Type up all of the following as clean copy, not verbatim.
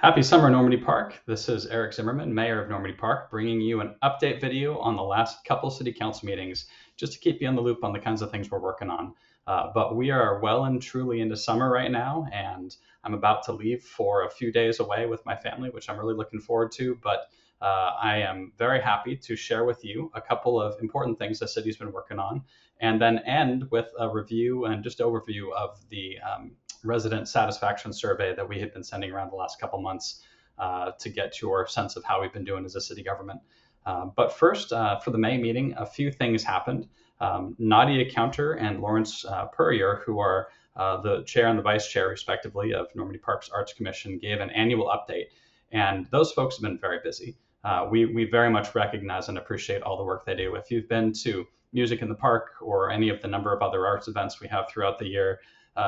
Happy summer, Normandy Park. This is Eric Zimmerman, Mayor of Normandy Park, bringing you an update video on the last couple City Council meetings, just to keep you in the loop on the kinds of things we're working on. But we are well and truly into summer right now, and I'm about to leave for a few days away with my family, which I'm really looking forward to. But I am very happy to share with you a couple of important things the city's been working on, and then end with a review and just overview of the resident satisfaction survey that we had been sending around the last couple months to get your sense of how we've been doing as a city government. But first, for the May meeting, a few things happened. Nadia Counter and Lawrence Purrier, who are the chair and the vice chair, respectively, of Normandy Park's Arts Commission, gave an annual update. And those folks have been very busy. We very much recognize and appreciate all the work they do. If you've been to Music in the Park or any of the number of other arts events we have throughout the year,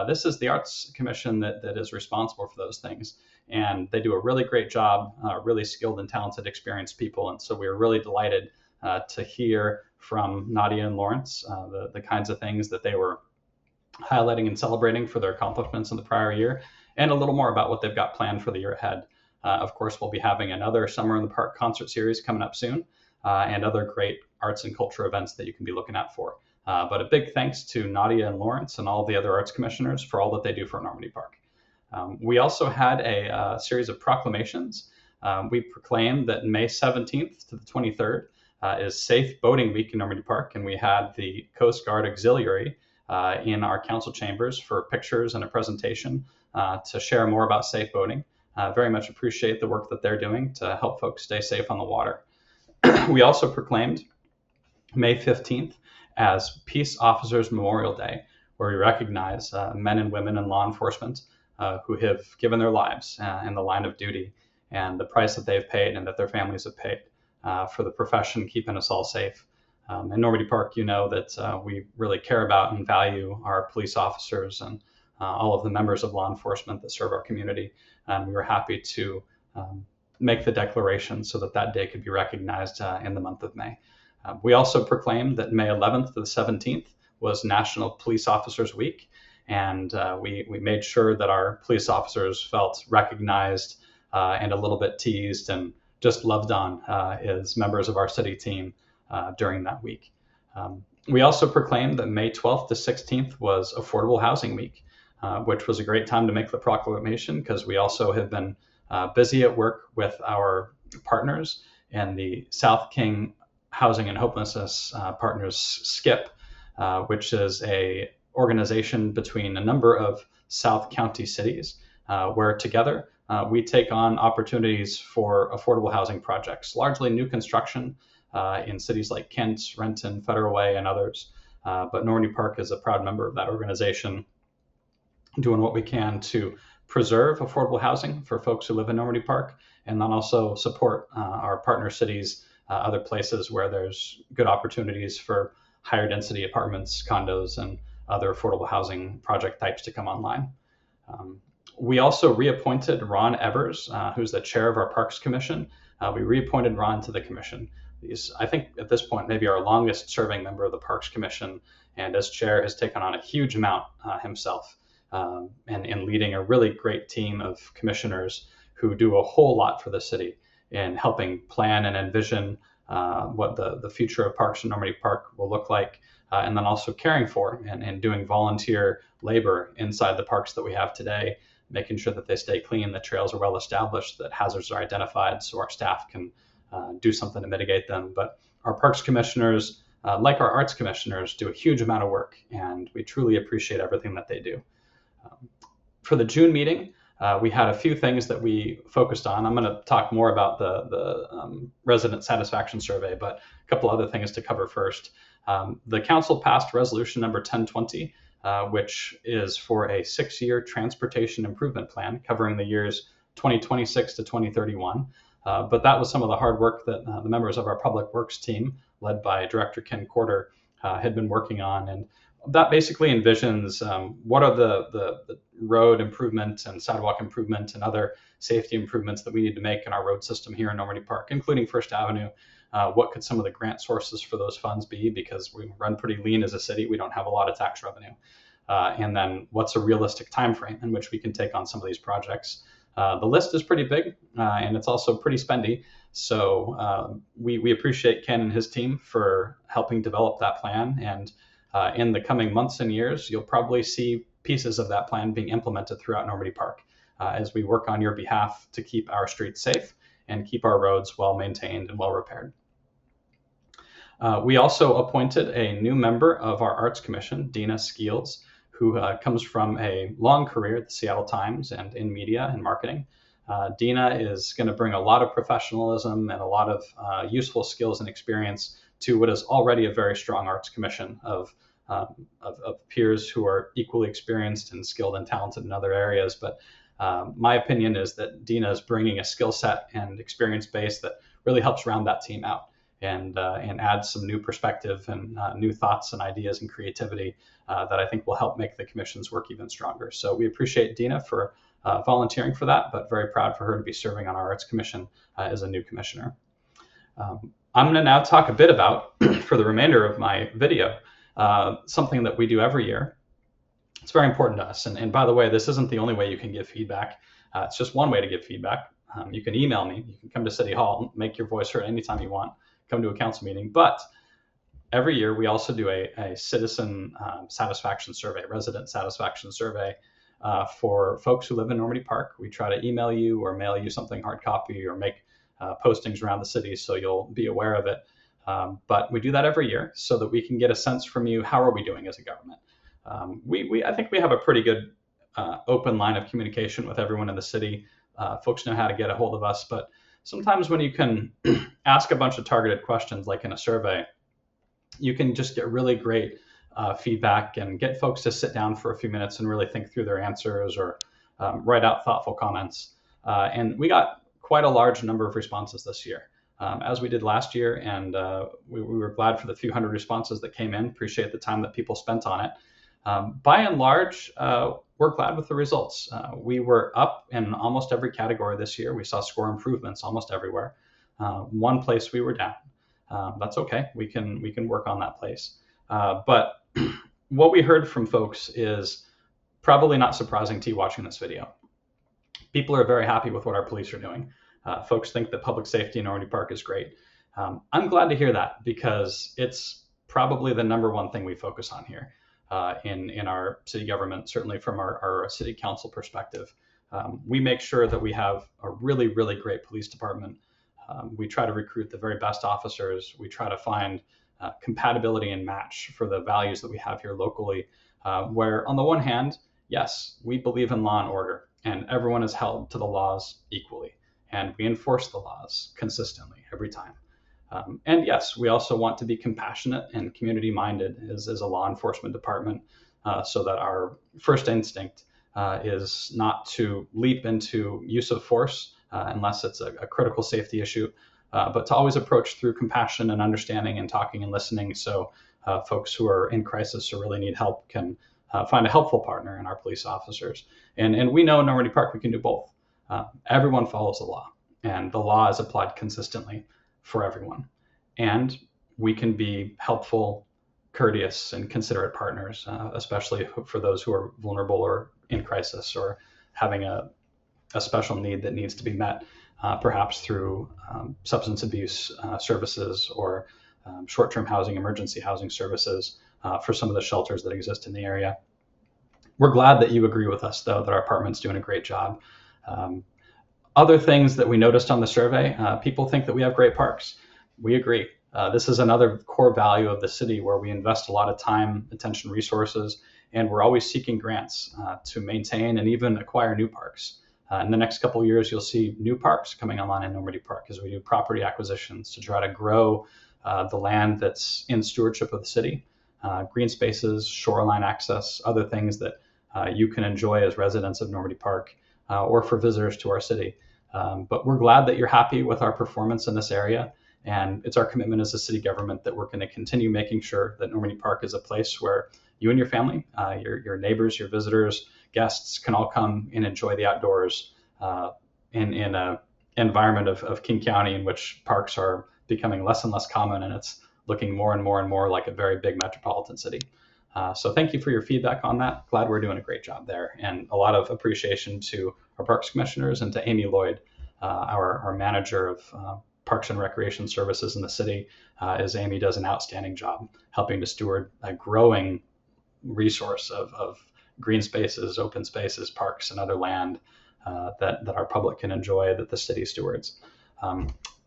this is the Arts Commission that is responsible for those things. And they do a really great job, really skilled and talented, experienced people. And so we were really delighted to hear from Nadia and Lawrence the kinds of things that they were highlighting and celebrating for their accomplishments in the prior year, and a little more about what they've got planned for the year ahead. Of course, we'll be having another Summer in the Park concert series coming up soon, and other great arts and culture events that you can be looking out for. But a big thanks to Nadia and Lawrence and all the other arts commissioners for all that they do for Normandy Park. We also had a series of proclamations. We proclaimed that May 17th to the 23rd is Safe Boating Week in Normandy Park, and we had the Coast Guard Auxiliary in our council chambers for pictures and a presentation to share more about safe boating. Very much appreciate the work that they're doing to help folks stay safe on the water. We also proclaimed May 15th as Peace Officers Memorial Day, where we recognize men and women in law enforcement who have given their lives in the line of duty, and the price that they've paid and that their families have paid for the profession keeping us all safe. In Normandy Park, you know that we really care about and value our police officers and all of the members of law enforcement that serve our community. And we were happy to make the declaration so that that day could be recognized in the month of May. We also proclaimed that May 11th to the 17th was National Police Officers Week, and we made sure that our police officers felt recognized and a little bit teased and just loved on as members of our city team during that week. We also proclaimed that May 12th to 16th was Affordable Housing Week, which was a great time to make the proclamation because we also have been busy at work with our partners in the South King Housing and Homelessness Partners, SKIP, which is a organization between a number of South County cities, where together we take on opportunities for affordable housing projects, largely new construction in cities like Kent, Renton, Federal Way, and others. But Normandy Park is a proud member of that organization, doing what we can to preserve affordable housing for folks who live in Normandy Park, and then also support our partner cities, other places where there's good opportunities for higher density apartments, condos, and other affordable housing project types to come online. We also reappointed Ron Evers, who's the chair of our Parks Commission. We reappointed Ron to the commission. He's, I think at this point, maybe our longest serving member of the Parks Commission, and as chair has taken on a huge amount himself, and leading a really great team of commissioners who do a whole lot for the city in helping plan and envision what the future of parks in Normandy Park will look like, and then also caring for and doing volunteer labor inside the parks that we have today, making sure that they stay clean, the trails are well established, that hazards are identified so our staff can do something to mitigate them. But our parks commissioners, like our arts commissioners, do a huge amount of work, and we truly appreciate everything that they do. For the June meeting, we had a few things that we focused on. I'm going to talk more about the resident satisfaction survey, but a couple other things to cover first. The council passed resolution number 1020, which is for a 6-year transportation improvement plan covering the years 2026 to 2031. But that was some of the hard work that the members of our public works team, led by Director Ken Corder, had been working on. And that basically envisions what are the road improvement and sidewalk improvement and other safety improvements that we need to make in our road system here in Normandy Park, including First Avenue. What could some of the grant sources for those funds be? Because we run pretty lean as a city. We don't have a lot of tax revenue. And then what's a realistic time frame in which we can take on some of these projects? The list is pretty big, and it's also pretty spendy. So we appreciate Ken and his team for helping develop that plan. And in the coming months and years, you'll probably see pieces of that plan being implemented throughout Normandy Park as we work on your behalf to keep our streets safe and keep our roads well maintained and well repaired. We also appointed a new member of our Arts Commission, Dina Skeels, who comes from a long career at the Seattle Times and in media and marketing. Dina is going to bring a lot of professionalism and a lot of useful skills and experience to what is already a very strong Arts Commission of peers who are equally experienced and skilled and talented in other areas. But my opinion is that Dina is bringing a skill set and experience base that really helps round that team out and add some new perspective and new thoughts and ideas and creativity that I think will help make the commission's work even stronger. So we appreciate Dina for volunteering for that, but very proud for her to be serving on our Arts Commission as a new commissioner. I'm going to now talk a bit about, for the remainder of my video, something that we do every year. It's very important to us. And by the way, this isn't the only way you can give feedback. It's just one way to give feedback. You can email me. You can come to City Hall, make your voice heard anytime you want, come to a council meeting. But every year, we also do a citizen satisfaction survey, resident satisfaction survey for folks who live in Normandy Park. We try to email you or mail you something hard copy or make postings around the city so you'll be aware of it. But we do that every year so that we can get a sense from you, how are we doing as a government? I think we have a pretty good open line of communication with everyone in the city. Folks know how to get a hold of us, but sometimes when you can ask a bunch of targeted questions, like in a survey, you can just get really great feedback and get folks to sit down for a few minutes and really think through their answers or write out thoughtful comments. And we got quite a large number of responses this year, as we did last year. And we were glad for the few hundred responses that came in. Appreciate the time that people spent on it. By and large, we're glad with the results. We were up in almost every category this year. We saw score improvements almost everywhere. One place we were down. That's okay. We can work on that place. But what we heard from folks is probably not surprising to you watching this video. People are very happy with what our police are doing. Folks think that public safety in Normandy Park is great. I'm glad to hear that because it's probably the number one thing we focus on here in our city government, certainly from our city council perspective. We make sure that we have a really, really great police department. We try to recruit the very best officers. We try to find compatibility and match for the values that we have here locally, where on the one hand, yes, we believe in law and order and everyone is held to the laws equally. And we enforce the laws consistently every time. And yes, we also want to be compassionate and community-minded as a law enforcement department so that our first instinct is not to leap into use of force unless it's a critical safety issue, but to always approach through compassion and understanding and talking and listening so folks who are in crisis or really need help can find a helpful partner in our police officers. And we know in Normandy Park we can do both. Everyone follows the law, and the law is applied consistently for everyone. And we can be helpful, courteous, and considerate partners, especially for those who are vulnerable or in crisis or having a special need that needs to be met, perhaps through substance abuse services or short-term housing, emergency housing services for some of the shelters that exist in the area. We're glad that you agree with us, though, that our department's doing a great job. Other things that we noticed on the survey, people think that we have great parks. We agree. This is another core value of the city where we invest a lot of time, attention, resources, and we're always seeking grants to maintain and even acquire new parks. In the next couple of years, you'll see new parks coming online in Normandy Park as we do property acquisitions to try to grow the land that's in stewardship of the city, green spaces, shoreline access, other things that you can enjoy as residents of Normandy Park or for visitors to our city. But we're glad that you're happy with our performance in this area. And it's our commitment as a city government that we're going to continue making sure that Normandy Park is a place where you and your family, your neighbors, your visitors, guests can all come and enjoy the outdoors in an environment of King County in which parks are becoming less and less common, and it's looking more and more and more like a very big metropolitan city. So thank you for your feedback on that. Glad we're doing a great job there. And a lot of appreciation to our Parks Commissioners and to Amy Lloyd, our manager of Parks and Recreation Services in the city, as Amy does an outstanding job helping to steward a growing resource of green spaces, open spaces, parks, and other land that our public can enjoy that the city stewards.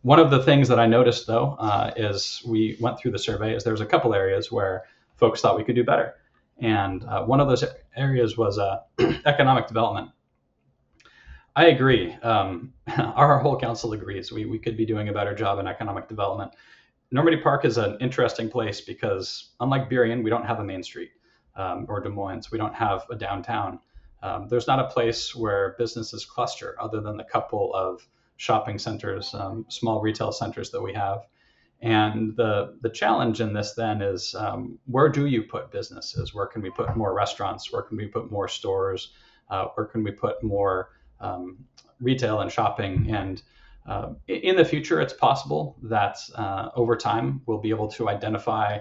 One of the things that I noticed, though, is we went through the survey, is there's a couple areas where folks thought we could do better. And one of those areas was economic development. I agree. Our whole council agrees. We could be doing a better job in economic development. Normandy Park is an interesting place because, unlike Burien, we don't have a main street, or Des Moines. We don't have a downtown. There's not a place where businesses cluster other than the couple of shopping centers, small retail centers that we have. And the challenge in this then is, where do you put businesses? Where can we put more restaurants? Where can we put more stores? Where can we put more retail and shopping? And in the future, it's possible that over time, we'll be able to identify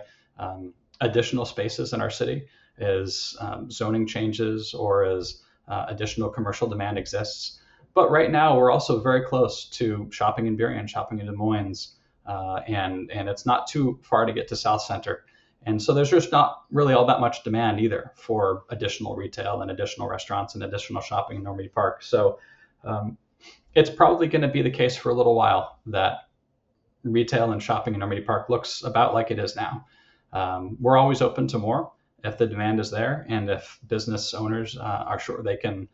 additional spaces in our city as zoning changes or as additional commercial demand exists. But right now, we're also very close to shopping in Burien, shopping in Des Moines, and it's not too far to get to South Center. And so there's just not really all that much demand either for additional retail and additional restaurants and additional shopping in Normandy Park. So it's probably going to be the case for a little while that retail and shopping in Normandy Park looks about like it is now. We're always open to more if the demand is there and if business owners are sure they can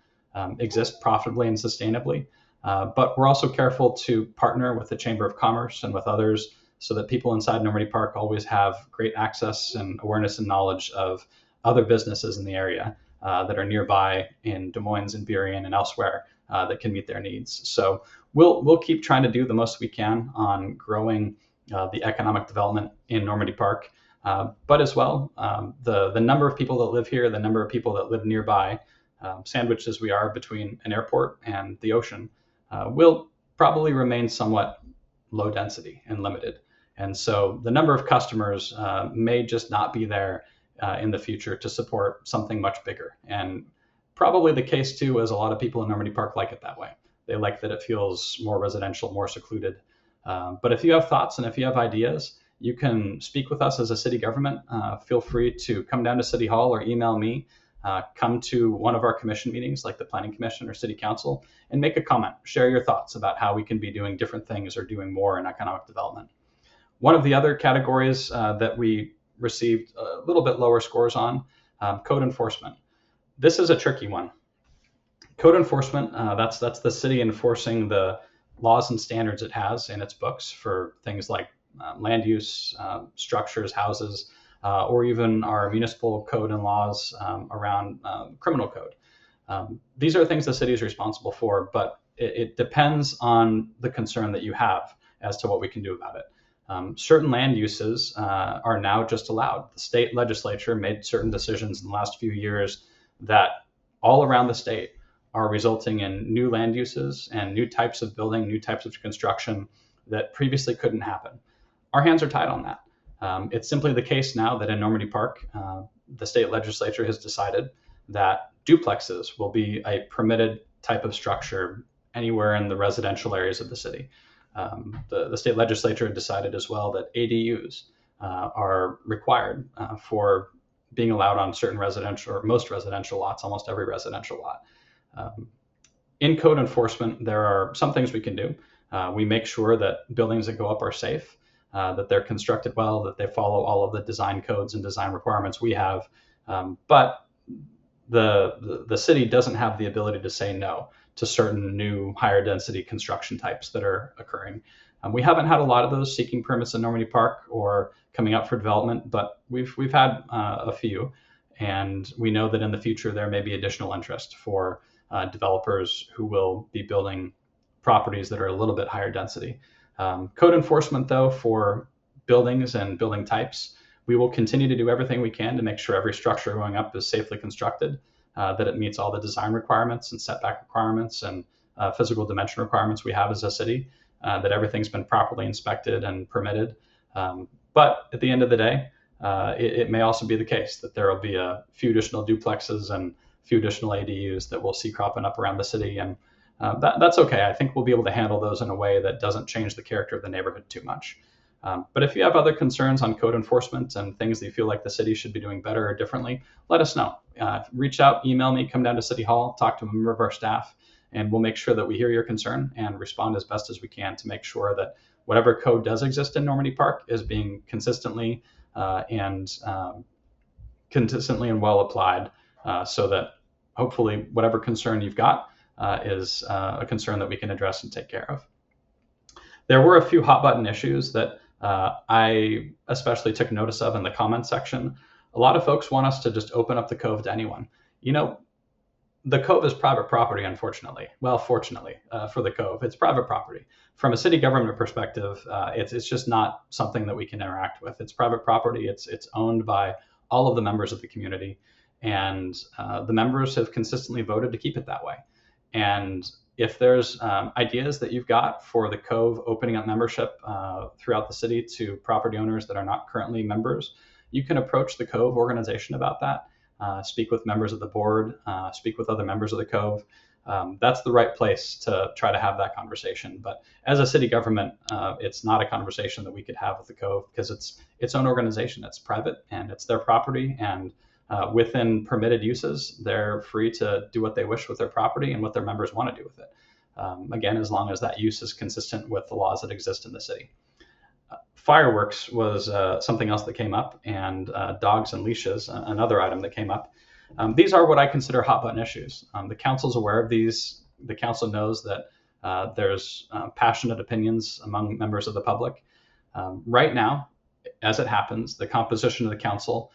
exist profitably and sustainably. But we're also careful to partner with the Chamber of Commerce and with others so that people inside Normandy Park always have great access and awareness and knowledge of other businesses in the area that are nearby in Des Moines and Burien and elsewhere that can meet their needs. So we'll keep trying to do the most we can on growing the economic development in Normandy Park. But as well, the number of people that live here, the number of people that live nearby, sandwiched as we are between an airport and the ocean, will probably remain somewhat low density and limited. And so the number of customers may just not be there in the future to support something much bigger. And probably the case too is a lot of people in Normandy Park like it that way. They like that it feels more residential, more secluded. But if you have thoughts and if you have ideas, you can speak with us as a city government. Feel free to come down to City Hall or email me. Come to one of our commission meetings like the Planning Commission or City Council and make a comment. Share your thoughts about how we can be doing different things or doing more in economic development. One of the other categories that we received a little bit lower scores on, code enforcement. This is a tricky one. Code enforcement, that's the city enforcing the laws and standards it has in its books for things like land use, structures, houses, or even our municipal code and laws around criminal code. These are things the city is responsible for, but it depends on the concern that you have as to what we can do about it. Certain land uses are now just allowed. The state legislature made certain decisions in the last few years that all around the state are resulting in new land uses and new types of building, new types of construction that previously couldn't happen. Our hands are tied on that. It's simply the case now that in Normandy Park, the state legislature has decided that duplexes will be a permitted type of structure anywhere in the residential areas of the city. The state legislature decided as well that ADUs are required for being allowed on certain residential or most residential lots, almost every residential lot. In code enforcement, there are some things we can do. We make sure that buildings that go up are safe, that they're constructed well, that they follow all of the design codes and design requirements we have. But the city doesn't have the ability to say no to certain new higher density construction types that are occurring. We haven't had a lot of those seeking permits in Normandy Park or coming up for development, but we've had a few, and we know that in the future there may be additional interest for developers who will be building properties that are a little bit higher density. Code enforcement, though, for buildings and building types, we will continue to do everything we can to make sure every structure going up is safely constructed, that it meets all the design requirements and setback requirements and physical dimension requirements we have as a city, that everything's been properly inspected and permitted. But at the end of the day, it may also be the case that there will be a few additional duplexes and a few additional ADUs that we'll see cropping up around the city. And that's okay. I think we'll be able to handle those in a way that doesn't change the character of the neighborhood too much. But if you have other concerns on code enforcement and things that you feel like the city should be doing better or differently, let us know. Reach out, email me, come down to City Hall, talk to a member of our staff, and we'll make sure that we hear your concern and respond as best as we can to make sure that whatever code does exist in Normandy Park is being consistently and well applied, so that hopefully whatever concern you've got is a concern that we can address and take care of. There were a few hot button issues that I especially took notice of in the comment section. A lot of folks want us to just open up the Cove to anyone. You know, the Cove is private property, unfortunately. Well, fortunately for the Cove, it's private property. From a city government perspective, it's just not something that we can interact with. It's private property. It's owned by all of the members of the community, and the members have consistently voted to keep it that way. And if there's ideas that you've got for the Cove opening up membership throughout the city to property owners that are not currently members, you can approach the Cove organization about that. Speak with members of the board, speak with other members of the Cove. That's the right place to try to have that conversation. But as a city government, it's not a conversation that we could have with the Cove because it's its own organization. It's private and it's their property, and within permitted uses, they're free to do what they wish with their property and what their members want to do with it. Again, as long as that use is consistent with the laws that exist in the city. Fireworks was something else that came up, and dogs and leashes, another item that came up. These are what I consider hot button issues. The council's aware of these. The council knows that there's passionate opinions among members of the public. Right now, as it happens, the composition of the council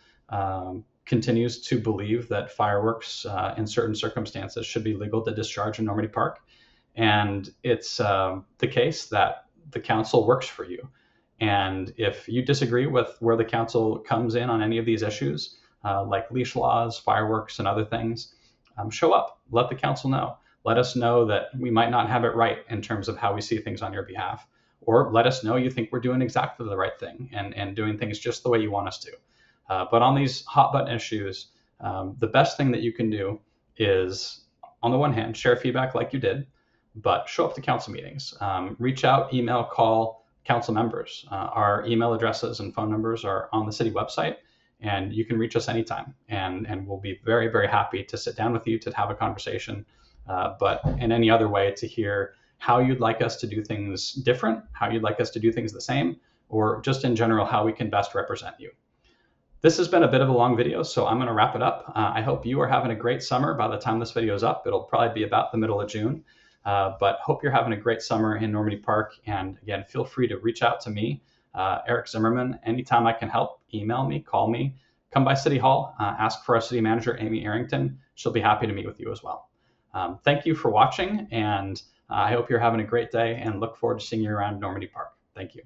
continues to believe that fireworks in certain circumstances should be legal to discharge in Normandy Park. And it's the case that the council works for you. And if you disagree with where the council comes in on any of these issues, like leash laws, fireworks, and other things, show up. Let the council know. Let us know that we might not have it right in terms of how we see things on your behalf. Or let us know you think we're doing exactly the right thing and doing things just the way you want us to. But on these hot button issues, the best thing that you can do is, on the one hand, share feedback like you did, but show up to council meetings. Reach out, email, call council members. Our email addresses and phone numbers are on the city website, and you can reach us anytime. And we'll be very, very happy to sit down with you to have a conversation, but in any other way to hear how you'd like us to do things different, how you'd like us to do things the same, or just in general, how we can best represent you. This has been a bit of a long video, so I'm going to wrap it up. I hope you are having a great summer. By the time this video is up, it'll probably be about the middle of June. But hope you're having a great summer in Normandy Park. And again, feel free to reach out to me, Eric Zimmerman, anytime I can help. Email me, call me, come by City Hall, ask for our city manager, Amy Arrington. She'll be happy to meet with you as well. Thank you for watching, and I hope you're having a great day and look forward to seeing you around Normandy Park. Thank you.